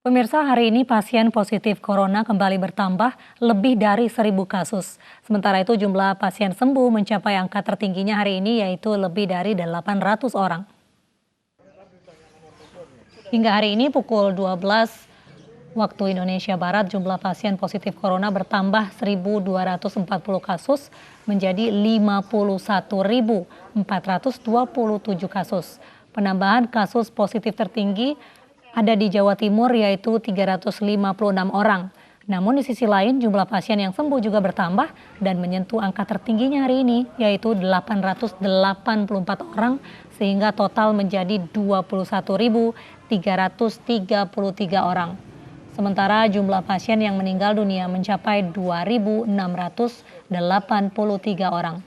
Pemirsa, hari ini pasien positif corona kembali bertambah lebih dari 1.000 kasus. Sementara itu jumlah pasien sembuh mencapai angka tertingginya hari ini yaitu lebih dari 800 orang. Hingga hari ini pukul 12 waktu Indonesia Barat jumlah pasien positif corona bertambah 1.240 kasus menjadi 51.427 kasus. Penambahan kasus positif tertinggi ada di Jawa Timur yaitu 356 orang. Namun di sisi lain jumlah pasien yang sembuh juga bertambah dan menyentuh angka tertingginya hari ini yaitu 884 orang sehingga total menjadi 21.333 orang. Sementara jumlah pasien yang meninggal dunia mencapai 2.683 orang.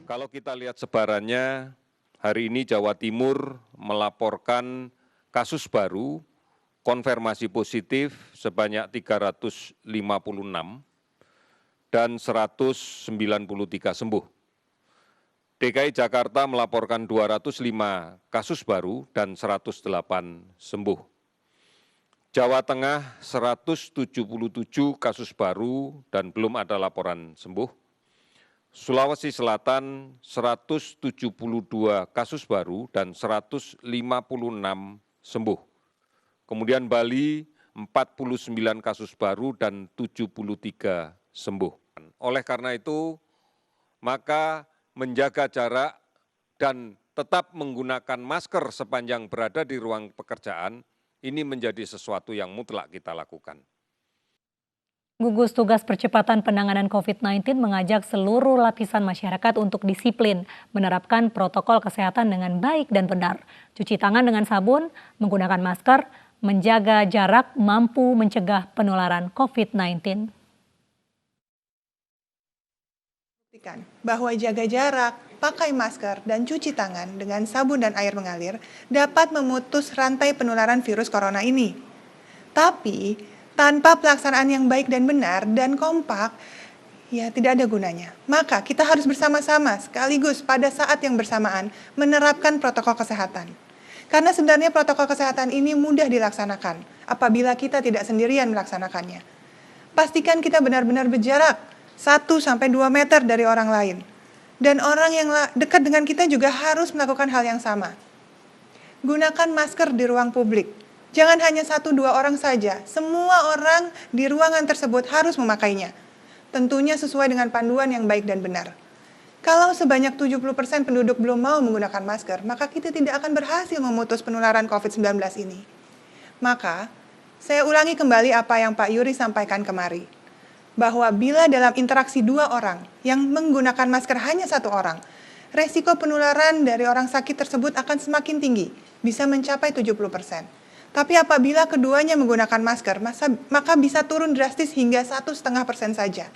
Kalau kita lihat sebarannya, hari ini Jawa Timur melaporkan kasus baru konfirmasi positif sebanyak 356 dan 193 sembuh. DKI Jakarta melaporkan 205 kasus baru dan 108 sembuh. Jawa Tengah 177 kasus baru dan belum ada laporan sembuh. Sulawesi Selatan 172 kasus baru dan 156 sembuh. Kemudian Bali 49 kasus baru dan 73 sembuh. Oleh karena itu, maka menjaga jarak dan tetap menggunakan masker sepanjang berada di ruang pekerjaan ini menjadi sesuatu yang mutlak kita lakukan. Gugus Tugas Percepatan Penanganan COVID-19 mengajak seluruh lapisan masyarakat untuk disiplin, menerapkan protokol kesehatan dengan baik dan benar. Cuci tangan dengan sabun, menggunakan masker, menjaga jarak mampu mencegah penularan COVID-19. Bahwa jaga jarak, pakai masker, dan cuci tangan dengan sabun dan air mengalir dapat memutus rantai penularan virus corona ini. Tapi, tanpa pelaksanaan yang baik dan benar dan kompak, ya tidak ada gunanya. Maka kita harus bersama-sama sekaligus pada saat yang bersamaan menerapkan protokol kesehatan. Karena sebenarnya protokol kesehatan ini mudah dilaksanakan apabila kita tidak sendirian melaksanakannya. Pastikan kita benar-benar berjarak 1-2 meter dari orang lain. Dan orang yang dekat dengan kita juga harus melakukan hal yang sama. Gunakan masker di ruang publik. Jangan hanya 1-2 orang saja, semua orang di ruangan tersebut harus memakainya. Tentunya sesuai dengan panduan yang baik dan benar. Kalau sebanyak 70% penduduk belum mau menggunakan masker, maka kita tidak akan berhasil memutus penularan COVID-19 ini. Maka, saya ulangi kembali apa yang Pak Yuri sampaikan kemari. Bahwa bila dalam interaksi 2 orang yang menggunakan masker hanya 1 orang, resiko penularan dari orang sakit tersebut akan semakin tinggi, bisa mencapai 70%. Tapi apabila keduanya menggunakan masker, maka bisa turun drastis hingga 1,5% saja.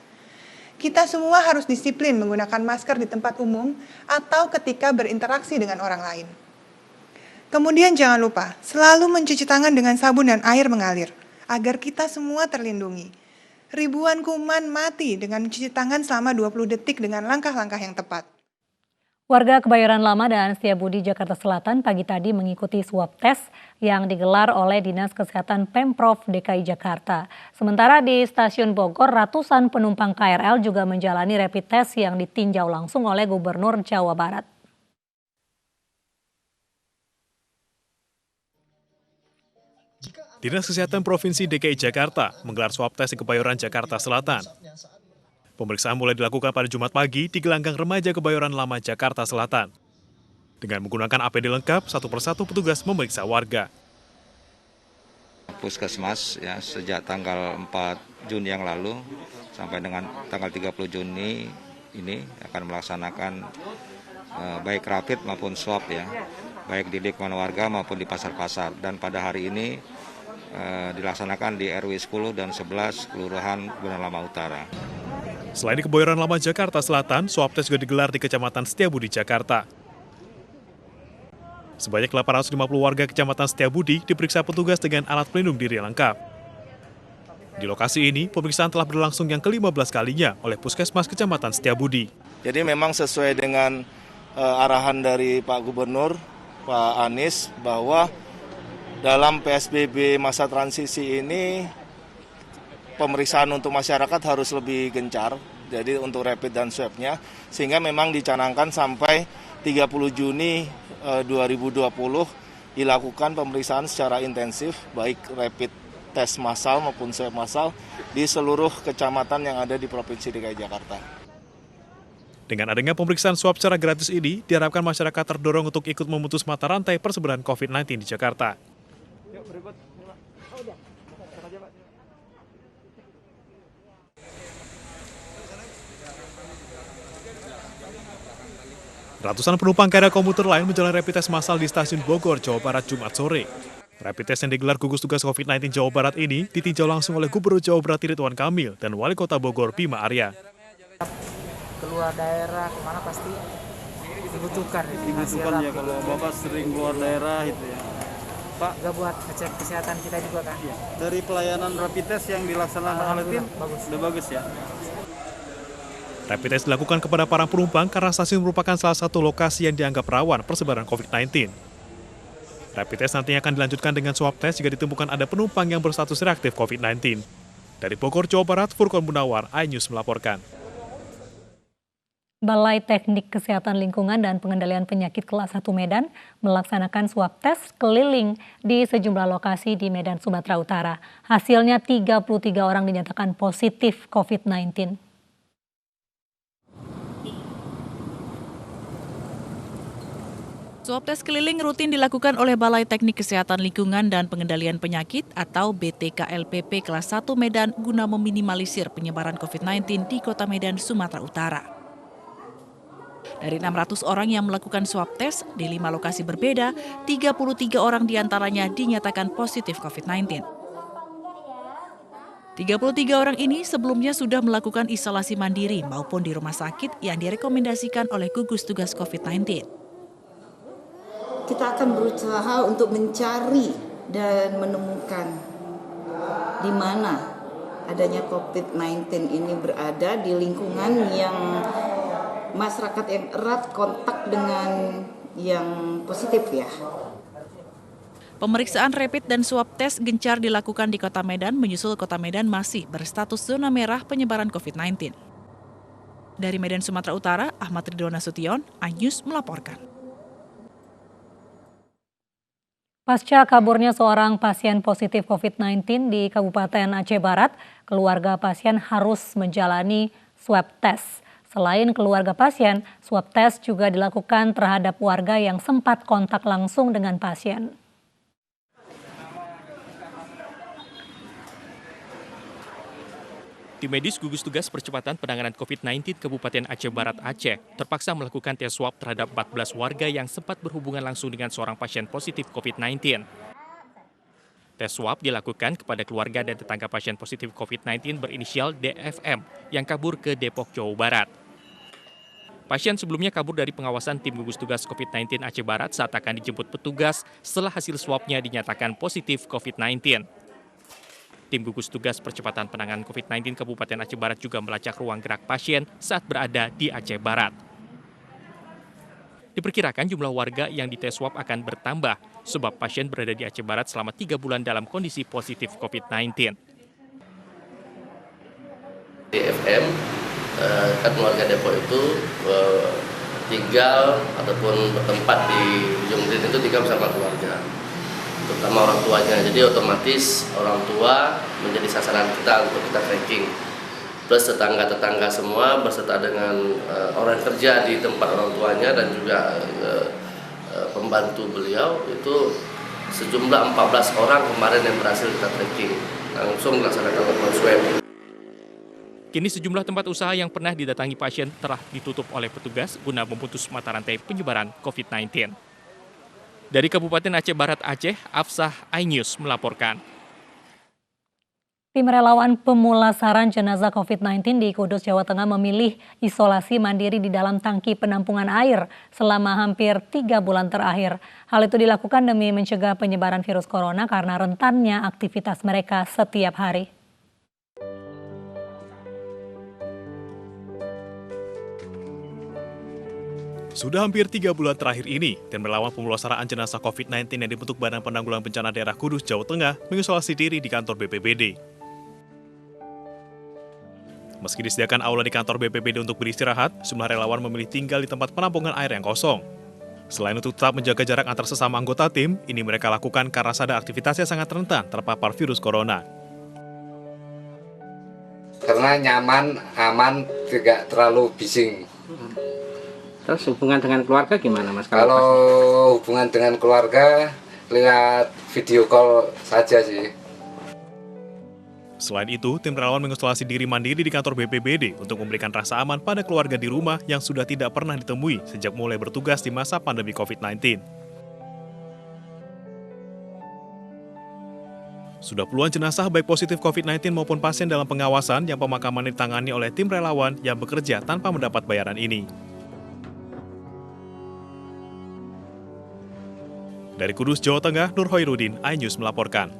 Kita semua harus disiplin menggunakan masker di tempat umum atau ketika berinteraksi dengan orang lain. Kemudian jangan lupa, selalu mencuci tangan dengan sabun dan air mengalir, agar kita semua terlindungi. Ribuan kuman mati dengan mencuci tangan selama 20 detik dengan langkah-langkah yang tepat. Warga Kebayoran Lama dan Setiabudi, Jakarta Selatan pagi tadi mengikuti swab tes yang digelar oleh Dinas Kesehatan Pemprov DKI Jakarta. Sementara di Stasiun Bogor, ratusan penumpang KRL juga menjalani rapid test yang ditinjau langsung oleh Gubernur Jawa Barat. Dinas Kesehatan Provinsi DKI Jakarta menggelar swab tes di Kebayoran, Jakarta Selatan. Pemeriksaan mulai dilakukan pada Jumat pagi di Gelanggang Remaja Kebayoran Lama, Jakarta Selatan. Dengan menggunakan APD lengkap, satu persatu petugas memeriksa warga. Puskesmas ya sejak tanggal 4 Juni yang lalu sampai dengan tanggal 30 Juni ini akan melaksanakan baik rapid maupun swab ya, baik di lingkungan warga maupun di pasar-pasar. Dan pada hari ini dilaksanakan di RW 10 dan 11 Kelurahan Kebayoran Lama Utara. Selain di Kebayoran Lama, Jakarta Selatan, swab tes juga digelar di Kecamatan Setiabudi, Jakarta. Sebanyak 850 warga Kecamatan Setiabudi diperiksa petugas dengan alat pelindung diri lengkap. Di lokasi ini, pemeriksaan telah berlangsung yang ke-15 kalinya oleh Puskesmas Kecamatan Setiabudi. Jadi memang sesuai dengan arahan dari Pak Gubernur, Pak Anies, bahwa dalam PSBB masa transisi ini pemeriksaan untuk masyarakat harus lebih gencar, jadi untuk rapid dan swab-nya, sehingga memang dicanangkan sampai 30 Juni 2020 dilakukan pemeriksaan secara intensif, baik rapid tes massal maupun swab massal di seluruh kecamatan yang ada di Provinsi DKI Jakarta. Dengan adanya pemeriksaan swab secara gratis ini, diharapkan masyarakat terdorong untuk ikut memutus mata rantai persebaran COVID-19 di Jakarta. Ratusan penumpang KRL komuter lain menjalani rapid test massal di stasiun Bogor, Jawa Barat, Jumat sore. Rapid test yang digelar gugus tugas COVID-19 Jawa Barat ini ditinjau langsung oleh Gubernur Jawa Barat Ridwan Kamil dan Wali Kota Bogor Bima Arya. Keluar daerah kemana pasti dibutuhkan ya, kalau Bapak sering keluar daerah itu ya Pak. Juga buat ngecek kesehatan kita juga kan ya. Dari pelayanan rapid test yang dilaksanakan oleh tim udah bagus ya. Rapid test dilakukan kepada para penumpang karena stasiun merupakan salah satu lokasi yang dianggap rawan persebaran COVID-19. Rapid test nantinya akan dilanjutkan dengan swab test jika ditemukan ada penumpang yang berstatus reaktif COVID-19. Dari Bogor, Jawa Barat, Furqon Munawar, iNews melaporkan. Balai Teknik Kesehatan Lingkungan dan Pengendalian Penyakit kelas 1 Medan melaksanakan swab test keliling di sejumlah lokasi di Medan, Sumatera Utara. Hasilnya 33 orang dinyatakan positif COVID-19. Swab tes keliling rutin dilakukan oleh Balai Teknik Kesehatan Lingkungan dan Pengendalian Penyakit atau BTKLPP kelas 1 Medan guna meminimalisir penyebaran COVID-19 di Kota Medan, Sumatera Utara. Dari 600 orang yang melakukan swab tes di 5 lokasi berbeda, 33 orang diantaranya dinyatakan positif COVID-19. 33 orang ini sebelumnya sudah melakukan isolasi mandiri maupun di rumah sakit yang direkomendasikan oleh gugus tugas COVID-19. Kita akan berusaha untuk mencari dan menemukan di mana adanya COVID-19 ini berada di lingkungan yang masyarakat yang erat kontak dengan yang positif ya. Pemeriksaan rapid dan swab tes gencar dilakukan di Kota Medan menyusul Kota Medan masih berstatus zona merah penyebaran COVID-19. Dari Medan, Sumatera Utara, Ahmad Ridwan Nasution, iNews melaporkan. Pasca kaburnya seorang pasien positif COVID-19 di Kabupaten Aceh Barat, keluarga pasien harus menjalani swab test. Selain keluarga pasien, swab test juga dilakukan terhadap warga yang sempat kontak langsung dengan pasien. Tim medis gugus tugas percepatan penanganan COVID-19 Kabupaten Aceh Barat Aceh terpaksa melakukan tes swab terhadap 14 warga yang sempat berhubungan langsung dengan seorang pasien positif COVID-19. Tes swab dilakukan kepada keluarga dan tetangga pasien positif COVID-19 berinisial DFM yang kabur ke Depok, Jawa Barat. Pasien sebelumnya kabur dari pengawasan tim gugus tugas COVID-19 Aceh Barat saat akan dijemput petugas setelah hasil swabnya dinyatakan positif COVID-19. Tim gugus tugas percepatan penanganan COVID-19 Kabupaten Aceh Barat juga melacak ruang gerak pasien saat berada di Aceh Barat. Diperkirakan jumlah warga yang dites swab akan bertambah sebab pasien berada di Aceh Barat selama 3 bulan dalam kondisi positif COVID-19. DFM kan warga Depok itu tinggal ataupun bertempat di ujung Udin itu tinggal bersama keluarga, terutama orang tuanya. Jadi otomatis orang tua menjadi sasaran kita untuk kita tracking. Plus tetangga-tetangga semua berserta dengan orang kerja di tempat orang tuanya dan juga pembantu beliau itu sejumlah 14 orang kemarin yang berhasil kita tracking. Langsung dilaksanakan laporan swab. Kini sejumlah tempat usaha yang pernah didatangi pasien telah ditutup oleh petugas guna memutus mata rantai penyebaran COVID-19. Dari Kabupaten Aceh Barat Aceh, Afsah, iNews melaporkan. Tim relawan pemulasaran jenazah COVID-19 di Kudus, Jawa Tengah memilih isolasi mandiri di dalam tangki penampungan air selama hampir 3 bulan terakhir. Hal itu dilakukan demi mencegah penyebaran virus corona karena rentannya aktivitas mereka setiap hari. Sudah hampir 3 bulan terakhir ini, tim relawan pemulasaraan jenazah COVID-19 yang dibentuk Badan Penanggulangan Bencana Daerah Kudus, Jawa Tengah mengisolasi diri di kantor BPBD. Meski disediakan aula di kantor BPBD untuk beristirahat, sejumlah relawan memilih tinggal di tempat penampungan air yang kosong. Selain untuk tetap menjaga jarak antar sesama anggota tim, ini mereka lakukan karena sadar aktivitasnya sangat rentan terpapar virus corona. Karena nyaman, aman, tidak terlalu bising. Terus hubungan dengan keluarga gimana, Mas? Kalau hubungan dengan keluarga, lewat video call saja sih. Selain itu, tim relawan mengisolasi diri mandiri di kantor BPBD untuk memberikan rasa aman pada keluarga di rumah yang sudah tidak pernah ditemui sejak mulai bertugas di masa pandemi COVID-19. Sudah puluhan jenazah baik positif COVID-19 maupun pasien dalam pengawasan yang pemakaman ditangani oleh tim relawan yang bekerja tanpa mendapat bayaran ini. Dari Kudus, Jawa Tengah, Nur Hoirudin, iNews melaporkan.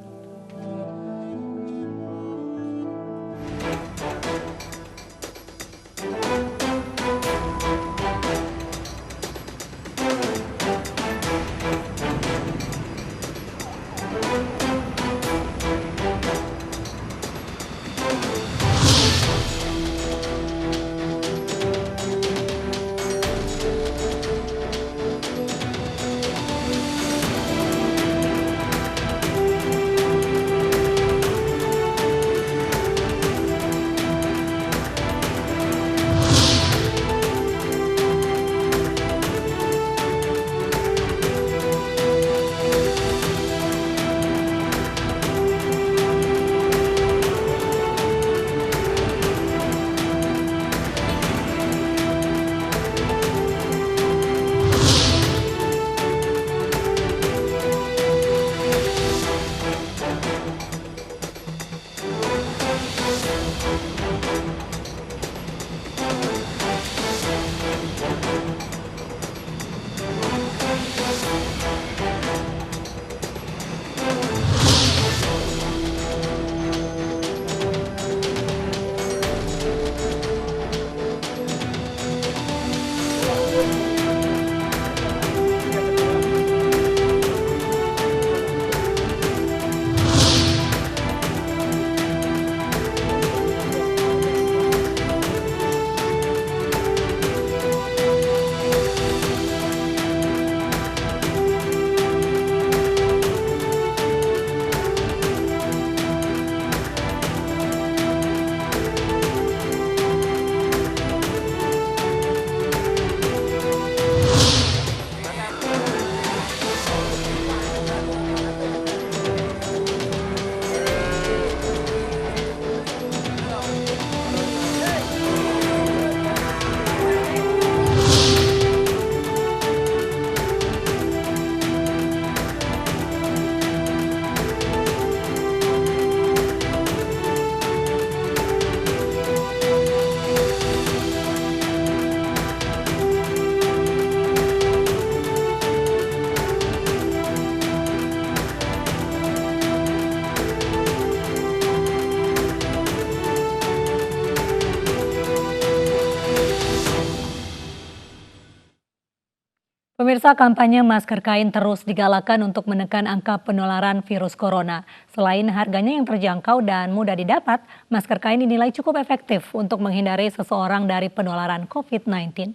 Pemirsa, kampanye masker kain terus digalakan untuk menekan angka penularan virus corona. Selain harganya yang terjangkau dan mudah didapat, masker kain dinilai cukup efektif untuk menghindari seseorang dari penularan COVID-19.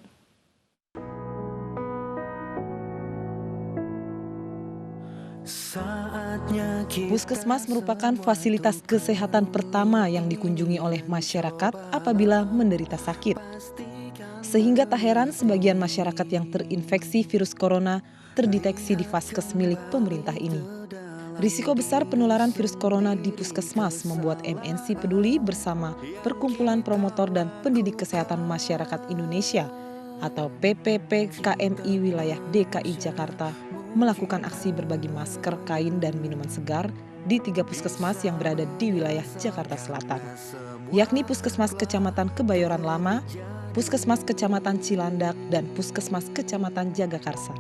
Puskesmas merupakan fasilitas kesehatan pertama yang dikunjungi oleh masyarakat apabila menderita sakit. Sehingga tak heran sebagian masyarakat yang terinfeksi virus corona terdeteksi di vaskes milik pemerintah ini. Risiko besar penularan virus corona di puskesmas membuat MNC Peduli bersama Perkumpulan Promotor dan Pendidik Kesehatan Masyarakat Indonesia atau PPP KMI wilayah DKI Jakarta melakukan aksi berbagi masker, kain, dan minuman segar di 3 puskesmas yang berada di wilayah Jakarta Selatan, yakni Puskesmas Kecamatan Kebayoran Lama, Puskesmas Kecamatan Cilandak, dan Puskesmas Kecamatan Jagakarsa.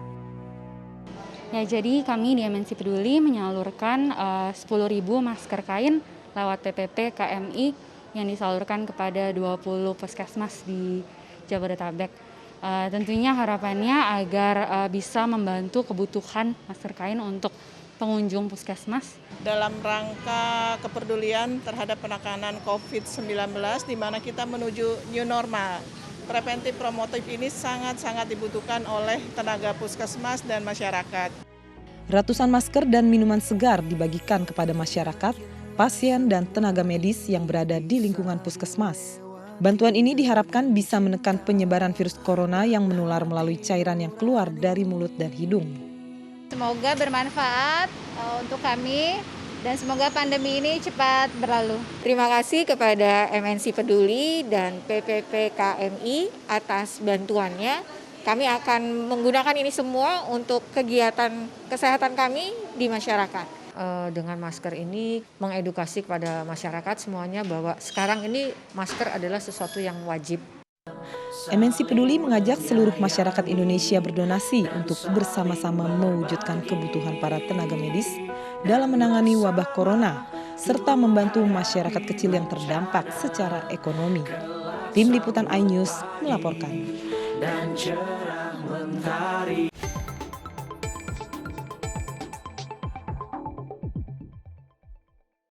Ya, jadi kami di MNC Peduli menyalurkan 10.000 masker kain lewat PPP KMI yang disalurkan kepada 20 puskesmas di Jabodetabek. Tentunya harapannya agar bisa membantu kebutuhan masker kain untuk pengunjung puskesmas. Dalam rangka kepedulian terhadap penanganan COVID-19 di mana kita menuju new normal. Preventif promotif ini sangat-sangat dibutuhkan oleh tenaga puskesmas dan masyarakat. Ratusan masker dan minuman segar dibagikan kepada masyarakat, pasien, dan tenaga medis yang berada di lingkungan puskesmas. Bantuan ini diharapkan bisa menekan penyebaran virus corona yang menular melalui cairan yang keluar dari mulut dan hidung. Semoga bermanfaat untuk kami dan semoga pandemi ini cepat berlalu. Terima kasih kepada MNC Peduli dan PPP KMI atas bantuannya. Kami akan menggunakan ini semua untuk kegiatan kesehatan kami di masyarakat. Dengan masker ini mengedukasi kepada masyarakat semuanya bahwa sekarang ini masker adalah sesuatu yang wajib. MNC Peduli mengajak seluruh masyarakat Indonesia berdonasi untuk bersama-sama mewujudkan kebutuhan para tenaga medis dalam menangani wabah corona, serta membantu masyarakat kecil yang terdampak secara ekonomi. Tim Liputan iNews melaporkan.